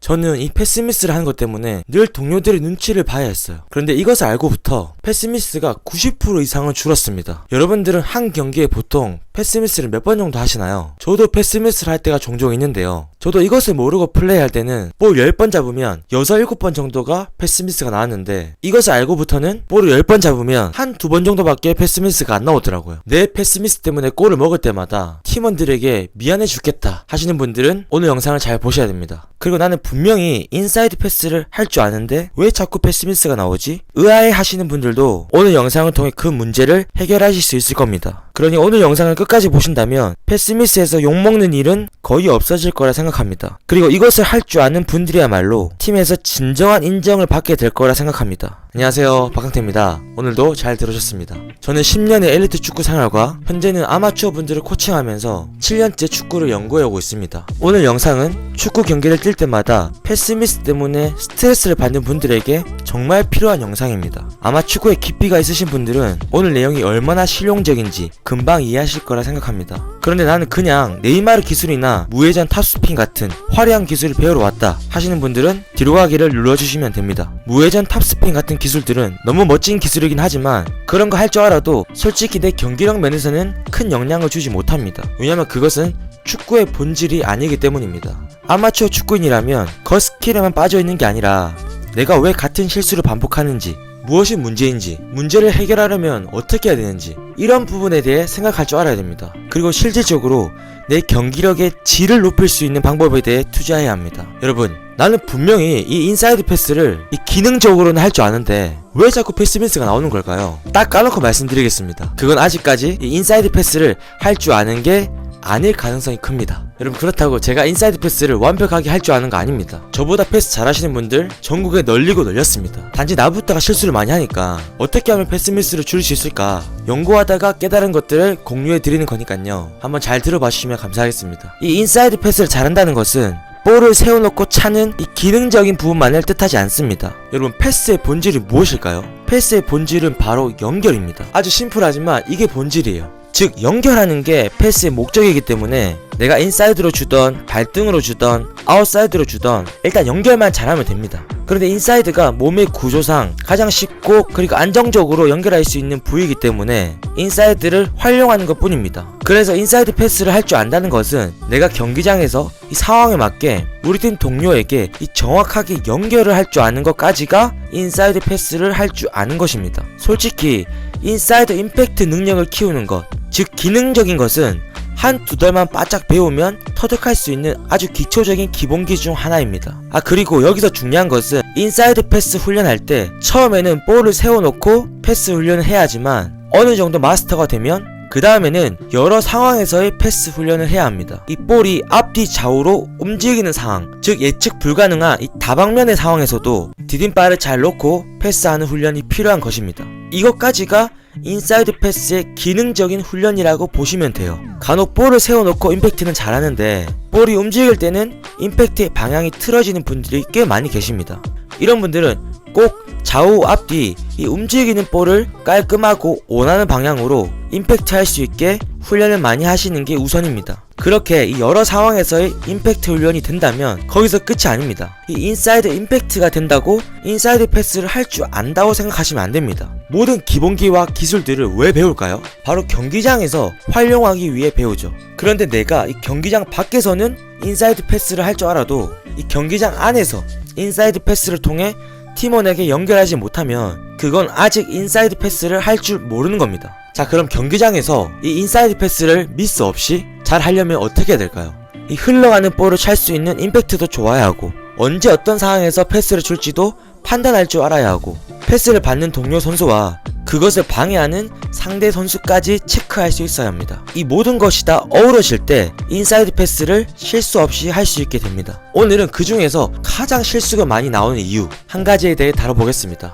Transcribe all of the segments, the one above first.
저는 이 패스미스를 하는 것 때문에 늘 동료들의 눈치를 봐야 했어요. 그런데 이것을 알고부터 패스미스가 90% 이상은 줄었습니다. 여러분들은 한 경기에 보통 패스미스를 몇 번 정도 하시나요? 저도 패스미스를 할 때가 종종 있는데요. 저도 이것을 모르고 플레이할 때는 볼 10번 잡으면 6, 7번 정도가 패스미스가 나왔는데, 이것을 알고부터는 볼을 10번 잡으면 한 2번 정도밖에 패스미스가 안 나오더라고요. 내 패스미스 때문에 골을 먹을 때마다 팀원들에게 미안해 죽겠다 하시는 분들은 오늘 영상을 잘 보셔야 됩니다. 그리고 나는 분명히 인사이드 패스를 할 줄 아는데 왜 자꾸 패스미스가 나오지? 의아해 하시는 분들도 오늘 영상을 통해 그 문제를 해결하실 수 있을 겁니다. 그러니 오늘 영상을 끝까지 보신다면 패스미스에서 욕먹는 일은 거의 없어질 거라 생각합니다. 그리고 이것을 할 줄 아는 분들이야말로 팀에서 진정한 인정을 받게 될 거라 생각합니다. 안녕하세요, 박강태입니다. 오늘도 잘 들으셨습니다. 저는 10년의 엘리트 축구 생활과 현재는 아마추어 분들을 코칭하면서 7년째 축구를 연구해오고 있습니다. 오늘 영상은 축구 경기를 뛸 때마다 패스미스 때문에 스트레스를 받는 분들에게 정말 필요한 영상입니다. 아마 축구에 깊이가 있으신 분들은 오늘 내용이 얼마나 실용적인지 금방 이해하실 거라 생각합니다. 그런데 나는 그냥 네이마르 기술이나 무회전 탑스핀 같은 화려한 기술을 배우러 왔다 하시는 분들은 뒤로 가기를 눌러주시면 됩니다. 무회전 탑스핀 같은 기술들은 너무 멋진 기술이긴 하지만 그런 거 할 줄 알아도 솔직히 내 경기력 면에서는 큰 영향을 주지 못합니다. 왜냐면 그것은 축구의 본질이 아니기 때문입니다. 아마추어 축구인이라면 그 스킬에만 빠져있는 게 아니라 내가 왜 같은 실수를 반복하는지, 무엇이 문제인지, 문제를 해결하려면 어떻게 해야 되는지, 이런 부분에 대해 생각할 줄 알아야 됩니다. 그리고 실질적으로 내 경기력의 질을 높일 수 있는 방법에 대해 투자해야 합니다. 여러분, 나는 분명히 이 인사이드 패스를 기능적으로는 할 줄 아는데 왜 자꾸 패스미스가 나오는 걸까요? 딱 까놓고 말씀드리겠습니다. 그건 아직까지 이 인사이드 패스를 할 줄 아는 게 아닐 가능성이 큽니다. 여러분, 그렇다고 제가 인사이드 패스를 완벽하게 할 줄 아는 거 아닙니다. 저보다 패스 잘하시는 분들 전국에 널리고 널렸습니다. 단지 나부터가 실수를 많이 하니까 어떻게 하면 패스미스를 줄일 수 있을까 연구하다가 깨달은 것들을 공유해 드리는 거니까요. 한번 잘 들어봐 주시면 감사하겠습니다. 이 인사이드 패스를 잘한다는 것은 볼을 세워놓고 차는 이 기능적인 부분만을 뜻하지 않습니다. 여러분, 패스의 본질이 무엇일까요? 패스의 본질은 바로 연결입니다. 아주 심플하지만 이게 본질이에요. 즉, 연결하는 게 패스의 목적이기 때문에 내가 인사이드로 주던 발등으로 주던 아웃사이드로 주던 일단 연결만 잘하면 됩니다. 그런데 인사이드가 몸의 구조상 가장 쉽고 그리고 안정적으로 연결할 수 있는 부위이기 때문에 인사이드를 활용하는 것 뿐입니다. 그래서 인사이드 패스를 할 줄 안다는 것은 내가 경기장에서 이 상황에 맞게 우리 팀 동료에게 이 정확하게 연결을 할 줄 아는 것까지가 인사이드 패스를 할 줄 아는 것입니다. 솔직히 인사이드 임팩트 능력을 키우는 것, 즉 기능적인 것은 한두 달만 바짝 배우면 터득할 수 있는 아주 기초적인 기본기 중 하나입니다. 그리고 여기서 중요한 것은 인사이드 패스 훈련할 때 처음에는 볼을 세워놓고 패스 훈련을 해야 하지만 어느 정도 마스터가 되면 그 다음에는 여러 상황에서의 패스 훈련을 해야 합니다. 이 볼이 앞뒤 좌우로 움직이는 상황, 즉 예측 불가능한 이 다방면의 상황에서도 디딤발을 잘 놓고 패스하는 훈련이 필요한 것입니다. 이것까지가 인사이드 패스의 기능적인 훈련이라고 보시면 돼요. 간혹 볼을 세워놓고 임팩트는 잘하는데 볼이 움직일 때는 임팩트의 방향이 틀어지는 분들이 꽤 많이 계십니다. 이런 분들은 꼭 좌우 앞뒤 이 움직이는 볼을 깔끔하고 원하는 방향으로 임팩트 할 수 있게 훈련을 많이 하시는 게 우선입니다. 그렇게 이 여러 상황에서의 임팩트 훈련이 된다면 거기서 끝이 아닙니다. 이 인사이드 임팩트가 된다고 인사이드 패스를 할 줄 안다고 생각하시면 안 됩니다. 모든 기본기와 기술들을 왜 배울까요? 바로 경기장에서 활용하기 위해 배우죠. 그런데 내가 이 경기장 밖에서는 인사이드 패스를 할 줄 알아도 이 경기장 안에서 인사이드 패스를 통해 팀원에게 연결하지 못하면 그건 아직 인사이드 패스를 할 줄 모르는 겁니다. 자, 그럼 경기장에서 이 인사이드 패스를 미스 없이 잘 하려면 어떻게 해야 될까요? 이 흘러가는 볼을 찰 수 있는 임팩트도 좋아야 하고 언제 어떤 상황에서 패스를 줄지도 판단할 줄 알아야 하고 패스를 받는 동료 선수와 그것을 방해하는 상대 선수까지 체크할 수 있어야 합니다. 이 모든 것이 다 어우러질 때 인사이드 패스를 실수 없이 할 수 있게 됩니다. 오늘은 그 중에서 가장 실수가 많이 나오는 이유 한 가지에 대해 다뤄보겠습니다.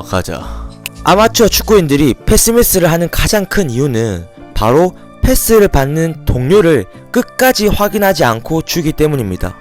가자. 아마추어 축구인들이 패스미스를 하는 가장 큰 이유는 바로 패스를 받는 동료를 끝까지 확인하지 않고 주기 때문입니다.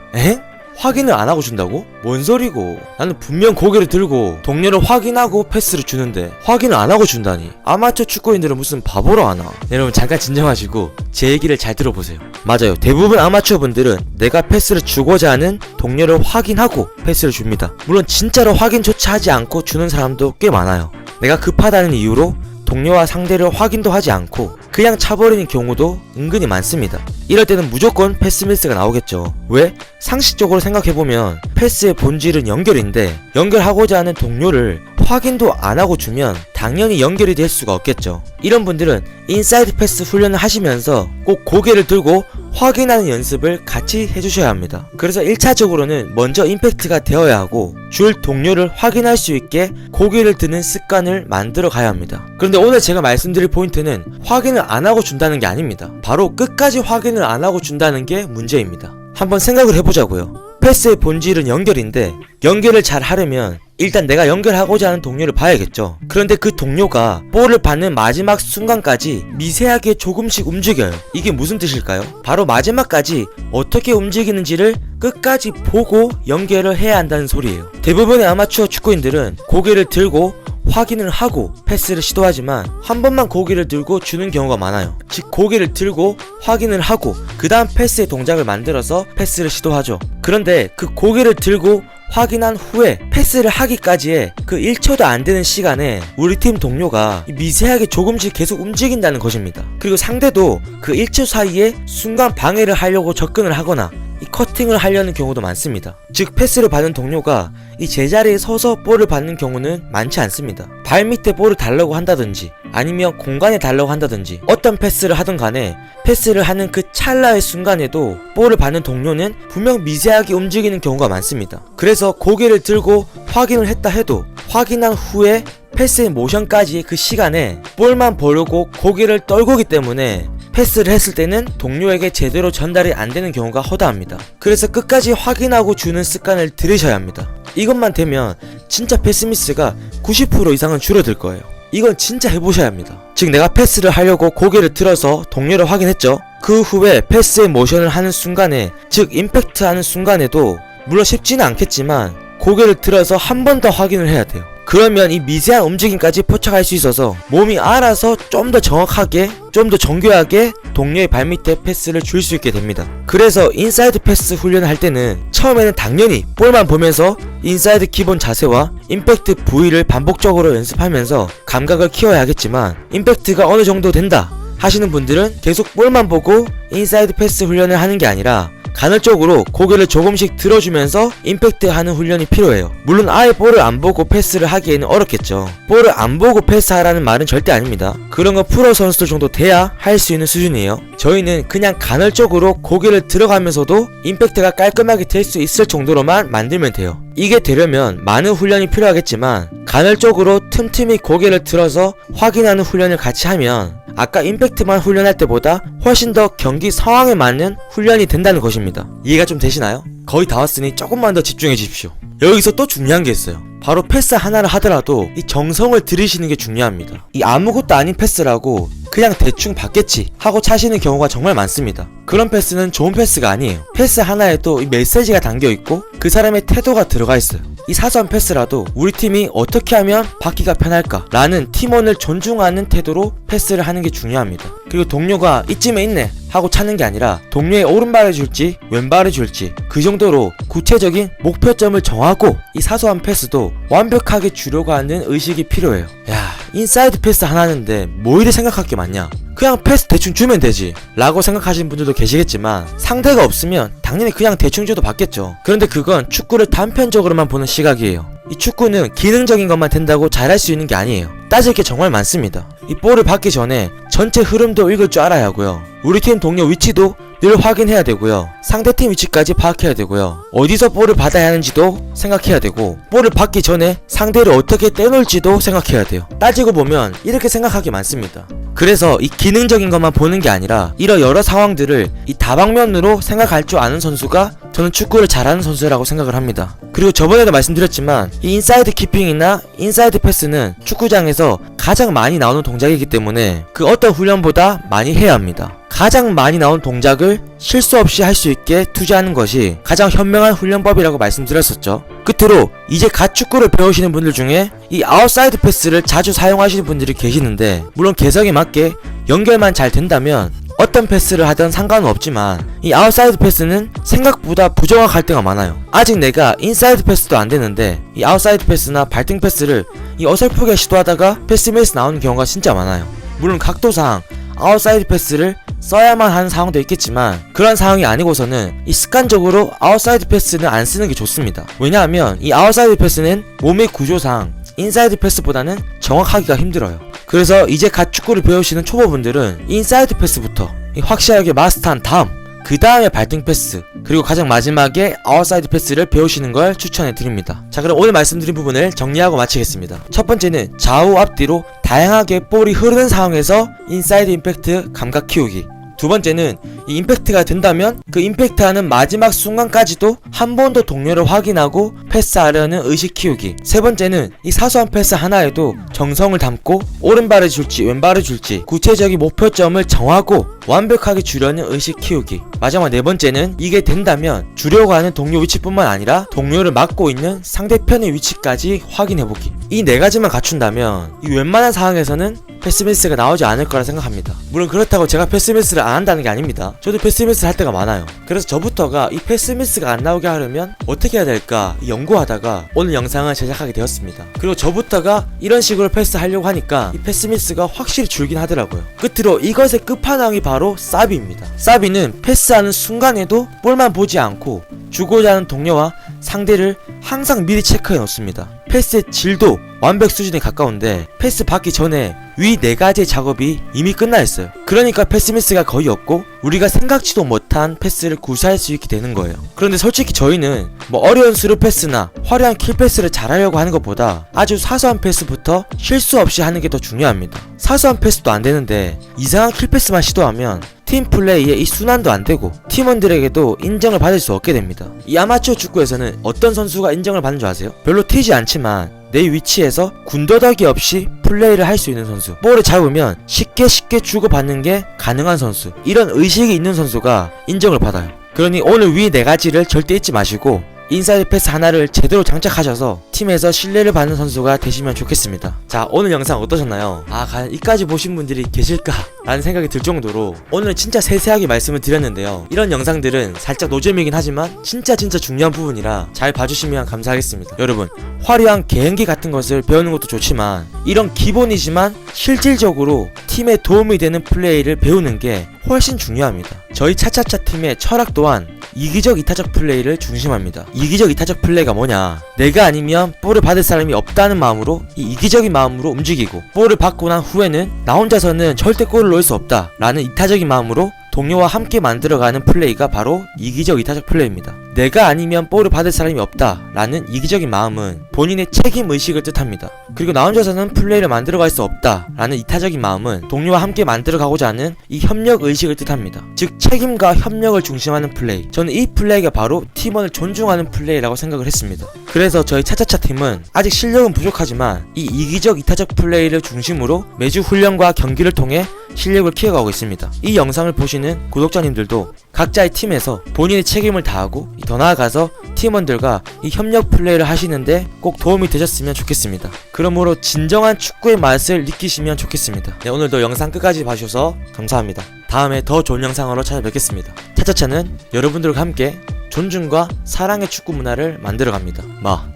확인을 안 하고 준다고? 뭔 소리고? 나는 분명 고개를 들고 동료를 확인하고 패스를 주는데 확인을 안 하고 준다니. 아마추어 축구인들은 무슨 바보로 하나? 여러분 잠깐 진정하시고 제 얘기를 잘 들어보세요. 맞아요. 대부분 아마추어 분들은 내가 패스를 주고자 하는 동료를 확인하고 패스를 줍니다. 물론 진짜로 확인조차 하지 않고 주는 사람도 꽤 많아요. 내가 급하다는 이유로 동료와 상대를 확인도 하지 않고 그냥 차버리는 경우도 은근히 많습니다. 이럴 때는 무조건 패스 미스가 나오겠죠. 왜? 상식적으로 생각해보면 패스의 본질은 연결인데 연결하고자 하는 동료를 확인도 안 하고 주면 당연히 연결이 될 수가 없겠죠. 이런 분들은 인사이드 패스 훈련을 하시면서 꼭 고개를 들고 확인하는 연습을 같이 해주셔야 합니다. 그래서 1차적으로는 먼저 임팩트가 되어야 하고 줄 동료를 확인할 수 있게 고개를 드는 습관을 만들어 가야 합니다. 그런데 오늘 제가 말씀드릴 포인트는 확인을 안 하고 준다는 게 아닙니다. 바로 끝까지 확인을 안 하고 준다는 게 문제입니다. 한번 생각을 해보자고요. 패스의 본질은 연결인데 연결을 잘 하려면 일단 내가 연결하고자 하는 동료를 봐야겠죠. 그런데 그 동료가 볼을 받는 마지막 순간까지 미세하게 조금씩 움직여요. 이게 무슨 뜻일까요? 바로 마지막까지 어떻게 움직이는지를 끝까지 보고 연결을 해야 한다는 소리예요. 대부분의 아마추어 축구인들은 고개를 들고 확인을 하고 패스를 시도하지만 한 번만 고개를 들고 주는 경우가 많아요. 즉 고개를 들고 확인을 하고 그 다음 패스의 동작을 만들어서 패스를 시도하죠. 그런데 그 고개를 들고 확인한 후에 패스를 하기까지의 그 1초도 안 되는 시간에 우리 팀 동료가 미세하게 조금씩 계속 움직인다는 것입니다. 그리고 상대도 그 1초 사이에 순간 방해를 하려고 접근을 하거나 이 커팅을 하려는 경우도 많습니다. 즉 패스를 받은 동료가 이 제자리에 서서 볼을 받는 경우는 많지 않습니다. 발 밑에 볼을 달라고 한다든지 아니면 공간에 달라고 한다든지 어떤 패스를 하든 간에 패스를 하는 그 찰나의 순간에도 볼을 받는 동료는 분명 미세하게 움직이는 경우가 많습니다. 그래서 고개를 들고 확인을 했다 해도 확인한 후에 패스의 모션까지의 그 시간에 볼만 보려고 고개를 떨구기 때문에 패스를 했을 때는 동료에게 제대로 전달이 안 되는 경우가 허다합니다. 그래서 끝까지 확인하고 주는 습관을 들이셔야 합니다. 이것만 되면 진짜 패스 미스가 90% 이상은 줄어들 거예요. 이건 진짜 해보셔야 합니다. 즉 내가 패스를 하려고 고개를 들어서 동료를 확인했죠. 그 후에 패스의 모션을 하는 순간에 즉 임팩트 하는 순간에도 물론 쉽지는 않겠지만 고개를 들어서 한 번 더 확인을 해야 돼요. 그러면 이 미세한 움직임까지 포착할 수 있어서 몸이 알아서 좀 더 정확하게 좀 더 정교하게 동료의 발밑에 패스를 줄 수 있게 됩니다. 그래서 인사이드 패스 훈련을 할 때는 처음에는 당연히 볼만 보면서 인사이드 기본 자세와 임팩트 부위를 반복적으로 연습하면서 감각을 키워야 하겠지만 임팩트가 어느 정도 된다 하시는 분들은 계속 볼만 보고 인사이드 패스 훈련을 하는 게 아니라 간헐적으로 고개를 조금씩 들어주면서 임팩트 하는 훈련이 필요해요. 물론 아예 볼을 안 보고 패스를 하기에는 어렵겠죠. 볼을 안 보고 패스하라는 말은 절대 아닙니다. 그런 거 프로 선수들 정도 돼야 할 수 있는 수준이에요. 저희는 그냥 간헐적으로 고개를 들어가면서도 임팩트가 깔끔하게 될 수 있을 정도로만 만들면 돼요. 이게 되려면 많은 훈련이 필요하겠지만 간헐적으로 틈틈이 고개를 들어서 확인하는 훈련을 같이 하면 아까 임팩트만 훈련할 때보다 훨씬 더 경기 상황에 맞는 훈련이 된다는 것입니다. 이해가 좀 되시나요? 거의 다 왔으니 조금만 더 집중해 주십시오. 여기서 또 중요한 게 있어요. 바로 패스 하나를 하더라도 이 정성을 들이시는 게 중요합니다. 이 아무것도 아닌 패스라고 그냥 대충 받겠지 하고 차시는 경우가 정말 많습니다. 그런 패스는 좋은 패스가 아니에요. 패스 하나에도 이 메시지가 담겨있고 그 사람의 태도가 들어가 있어요. 이 사소한 패스라도 우리 팀이 어떻게 하면 받기가 편할까 라는 팀원을 존중하는 태도로 패스를 하는 게 중요합니다. 그리고 동료가 이쯤에 있네 하고 찾는 게 아니라 동료의 오른발을 줄지 왼발을 줄지 그 정도로 구체적인 목표점을 정하고 이 사소한 패스도 완벽하게 주려고 하는 의식이 필요해요. 야, 인사이드 패스 하나 하는데 뭐 이리 생각할 게 많냐, 그냥 패스 대충 주면 되지 라고 생각하시는 분들도 계시겠지만 상대가 없으면 당연히 그냥 대충 줘도 받겠죠. 그런데 그건 축구를 단편적으로만 보는 시각이에요. 이 축구는 기능적인 것만 된다고 잘할 수 있는 게 아니에요. 따질 게 정말 많습니다. 이 볼을 받기 전에 전체 흐름도 읽을 줄 알아야 하고요. 우리 팀 동료 위치도 늘 확인해야 되고요. 상대팀 위치까지 파악해야 되고요. 어디서 볼을 받아야 하는지도 생각해야 되고 볼을 받기 전에 상대를 어떻게 떼놓을지도 생각해야 돼요. 따지고 보면 이렇게 생각하기 많습니다. 그래서 이 기능적인 것만 보는 게 아니라 이런 여러 상황들을 이 다방면으로 생각할 줄 아는 선수가 저는 축구를 잘하는 선수라고 생각을 합니다. 그리고 저번에도 말씀드렸지만 이 인사이드 키핑이나 인사이드 패스는 축구장에서 가장 많이 나오는 동작이기 때문에 그 어떤 훈련보다 많이 해야 합니다. 가장 많이 나온 동작을 실수 없이 할 수 있게 투자하는 것이 가장 현명한 훈련법이라고 말씀드렸었죠. 끝으로 이제 갓 축구를 배우시는 분들 중에 이 아웃사이드 패스를 자주 사용하시는 분들이 계시는데, 물론 개성에 맞게 연결만 잘 된다면 어떤 패스를 하든 상관은 없지만 이 아웃사이드 패스는 생각보다 부정확할 때가 많아요. 아직 내가 인사이드 패스도 안 되는데 이 아웃사이드 패스나 발등 패스를 이 어설프게 시도하다가 패스미스 나오는 경우가 진짜 많아요. 물론 각도상 아웃사이드 패스를 써야만 하는 상황도 있겠지만 그런 상황이 아니고서는 이 습관적으로 아웃사이드 패스는 안 쓰는 게 좋습니다. 왜냐하면 이 아웃사이드 패스는 몸의 구조상 인사이드 패스보다는 정확하기가 힘들어요. 그래서 이제 갓 축구를 배우시는 초보분들은 인사이드 패스부터 확실하게 마스터한 다음 그 다음에 발등 패스, 그리고 가장 마지막에 아웃사이드 패스를 배우시는 걸 추천해 드립니다. 자, 그럼 오늘 말씀드린 부분을 정리하고 마치겠습니다. 첫 번째는 좌우 앞뒤로 다양하게 볼이 흐르는 상황에서 인사이드 임팩트 감각 키우기. 두 번째는 이 임팩트가 된다면 그 임팩트하는 마지막 순간까지도 한 번 더 동료를 확인하고 패스하려는 의식 키우기. 세 번째는 이 사소한 패스 하나에도 정성을 담고 오른발을 줄지 왼발을 줄지 구체적인 목표점을 정하고 완벽하게 주려는 의식 키우기. 마지막 네 번째는 이게 된다면 주려고 하는 동료 위치뿐만 아니라 동료를 막고 있는 상대편의 위치까지 확인해보기. 이 네 가지만 갖춘다면 이 웬만한 상황에서는 패스미스가 나오지 않을 거라 생각합니다. 물론 그렇다고 제가 패스미스를 안 한다는 게 아닙니다. 저도 패스미스를 할 때가 많아요. 그래서 저부터가 이 패스미스가 안 나오게 하려면 어떻게 해야 될까 연구하다가 오늘 영상을 제작하게 되었습니다. 그리고 저부터가 이런 식으로 패스하려고 하니까 이 패스미스가 확실히 줄긴 하더라고요. 끝으로 이것의 끝판왕이 바로 사비입니다. 사비는 패스하는 순간에도 볼만 보지 않고 주고자 하는 동료와 상대를 항상 미리 체크해 놓습니다. 패스의 질도 완벽 수준에 가까운데 패스 받기 전에 위 네 가지의 작업이 이미 끝나 있어요. 그러니까 패스미스가 거의 없고 우리가 생각지도 못한 패스를 구사할 수 있게 되는 거예요. 그런데 솔직히 저희는 어려운 스루 패스나 화려한 킬 패스를 잘하려고 하는 것보다 아주 사소한 패스부터 실수 없이 하는 게 더 중요합니다. 사소한 패스도 안 되는데 이상한 킬 패스만 시도하면 팀 플레이에 이 순환도 안 되고 팀원들에게도 인정을 받을 수 없게 됩니다. 이 아마추어 축구에서는 어떤 선수가 인정을 받는 줄 아세요? 별로 튀지 않지만 내 위치에서 군더더기 없이 플레이를 할 수 있는 선수, 볼을 잡으면 쉽게 주고받는 게 가능한 선수, 이런 의식이 있는 선수가 인정을 받아요. 그러니 오늘 위 네 가지를 절대 잊지 마시고 인사이드 패스 하나를 제대로 장착하셔서 팀에서 신뢰를 받는 선수가 되시면 좋겠습니다. 자, 오늘 영상 어떠셨나요? 과연 이까지 보신 분들이 계실까? 라는 생각이 들 정도로 오늘은 진짜 세세하게 말씀을 드렸는데요. 이런 영상들은 살짝 노잼이긴 하지만 진짜 중요한 부분이라 잘 봐주시면 감사하겠습니다. 여러분, 화려한 개인기 같은 것을 배우는 것도 좋지만 이런 기본이지만 실질적으로 팀에 도움이 되는 플레이를 배우는 게 훨씬 중요합니다. 저희 차차차 팀의 철학 또한 이기적 이타적 플레이를 중심합니다. 이기적 이타적 플레이가 뭐냐, 내가 아니면 볼을 받을 사람이 없다는 마음으로 이 이기적인 마음으로 움직이고, 볼을 받고 난 후에는 나 혼자서는 절대 골을 넣을 수 없다 라는 이타적인 마음으로 동료와 함께 만들어가는 플레이가 바로 이기적 이타적 플레이입니다. 내가 아니면 볼을 받을 사람이 없다 라는 이기적인 마음은 본인의 책임 의식을 뜻합니다. 그리고 나 혼자서는 플레이를 만들어갈 수 없다 라는 이타적인 마음은 동료와 함께 만들어가고자 하는 이 협력 의식을 뜻합니다. 즉 책임과 협력을 중심하는 플레이, 저는 이 플레이가 바로 팀원을 존중하는 플레이라고 생각을 했습니다. 그래서 저희 차차차 팀은 아직 실력은 부족하지만 이 이기적 이타적 플레이를 중심으로 매주 훈련과 경기를 통해 실력을 키워가고 있습니다. 이 영상을 보시는 구독자님들도 각자의 팀에서 본인의 책임을 다하고 더 나아가서 팀원들과 이 협력 플레이를 하시는데 꼭 도움이 되셨으면 좋겠습니다. 그러므로 진정한 축구의 맛을 느끼시면 좋겠습니다. 네, 오늘도 영상 끝까지 봐주셔서 감사합니다. 다음에 더 좋은 영상으로 찾아뵙겠습니다. 차차차는 여러분들과 함께 존중과 사랑의 축구 문화를 만들어갑니다.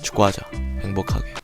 축구하자. 행복하게.